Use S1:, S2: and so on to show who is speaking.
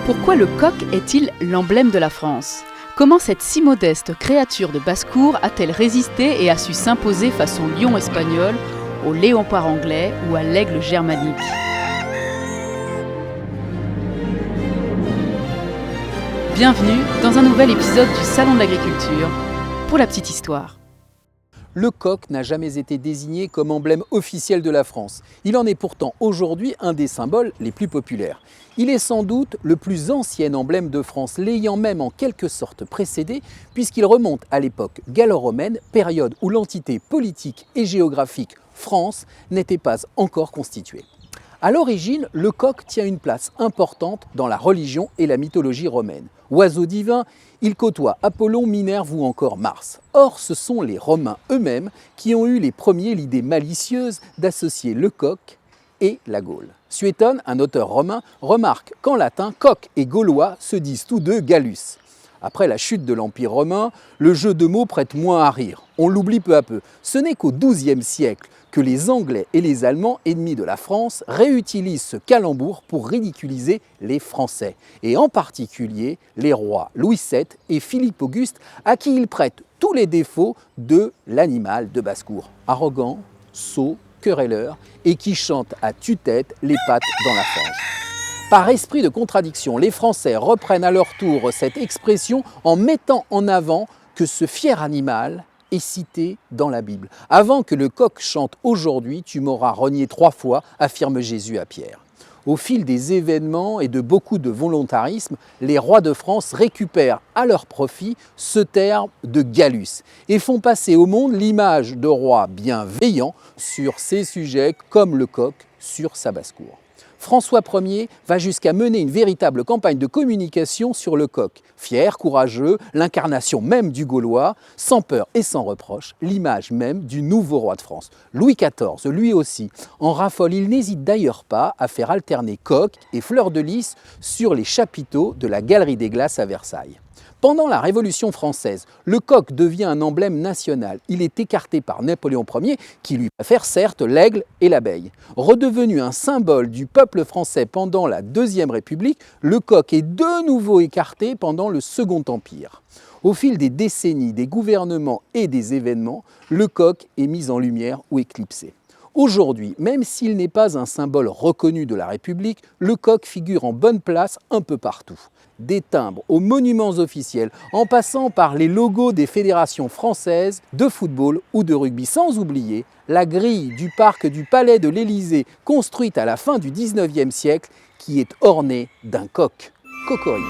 S1: Pourquoi le coq est-il l'emblème de la France ? Comment cette si modeste créature de basse-cour a-t-elle résisté et a su s'imposer face au lion espagnol, au léopard anglais ou à l'aigle germanique ? Bienvenue dans un nouvel épisode du Salon de l'Agriculture pour la petite histoire.
S2: Le coq n'a jamais été désigné comme emblème officiel de la France. Il en est pourtant aujourd'hui un des symboles les plus populaires. Il est sans doute le plus ancien emblème de France, l'ayant même en quelque sorte précédé, puisqu'il remonte à l'époque gallo-romaine, période où l'entité politique et géographique France n'était pas encore constituée. À l'origine, le coq tient une place importante dans la religion et la mythologie romaine. Oiseau divin, il côtoie Apollon, Minerve ou encore Mars. Or, ce sont les Romains eux-mêmes qui ont eu les premiers l'idée malicieuse d'associer le coq et la Gaule. Suétone, un auteur romain, remarque qu'en latin, coq et gaulois se disent tous deux Gallus. Après la chute de l'Empire romain, le jeu de mots prête moins à rire. On l'oublie peu à peu. Ce n'est qu'au XIIe siècle que les Anglais et les Allemands, ennemis de la France, réutilisent ce calembour pour ridiculiser les Français, et en particulier les rois Louis VII et Philippe Auguste, à qui ils prêtent tous les défauts de l'animal de basse-cour. Arrogant, sot, querelleur, et qui chante à tue-tête les pattes dans la fange. Par esprit de contradiction, les Français reprennent à leur tour cette expression en mettant en avant que ce fier animal est cité dans la Bible. Avant que le coq chante « Aujourd'hui, tu m'auras renié 3 fois », affirme Jésus à Pierre. Au fil des événements et de beaucoup de volontarisme, les rois de France récupèrent à leur profit ce terme de Gallus et font passer au monde l'image de rois bienveillants sur ces sujets comme le coq sur sa basse-cour. François Ier va jusqu'à mener une véritable campagne de communication sur le coq. Fier, courageux, l'incarnation même du Gaulois, sans peur et sans reproche, l'image même du nouveau roi de France. Louis XIV, lui aussi, en raffole, il n'hésite d'ailleurs pas à faire alterner coq et fleurs de lys sur les chapiteaux de la Galerie des Glaces à Versailles. Pendant la Révolution française, le coq devient un emblème national. Il est écarté par Napoléon Ier, qui lui préfère certes l'aigle et l'abeille. Redevenu un symbole du peuple français pendant la Deuxième République, le coq est de nouveau écarté pendant le Second Empire. Au fil des décennies, des gouvernements et des événements, le coq est mis en lumière ou éclipsé. Aujourd'hui, même s'il n'est pas un symbole reconnu de la République, le coq figure en bonne place un peu partout. Des timbres aux monuments officiels, en passant par les logos des fédérations françaises de football ou de rugby, sans oublier la grille du parc du Palais de l'Élysée, construite à la fin du XIXe siècle, qui est ornée d'un coq. Cocorico.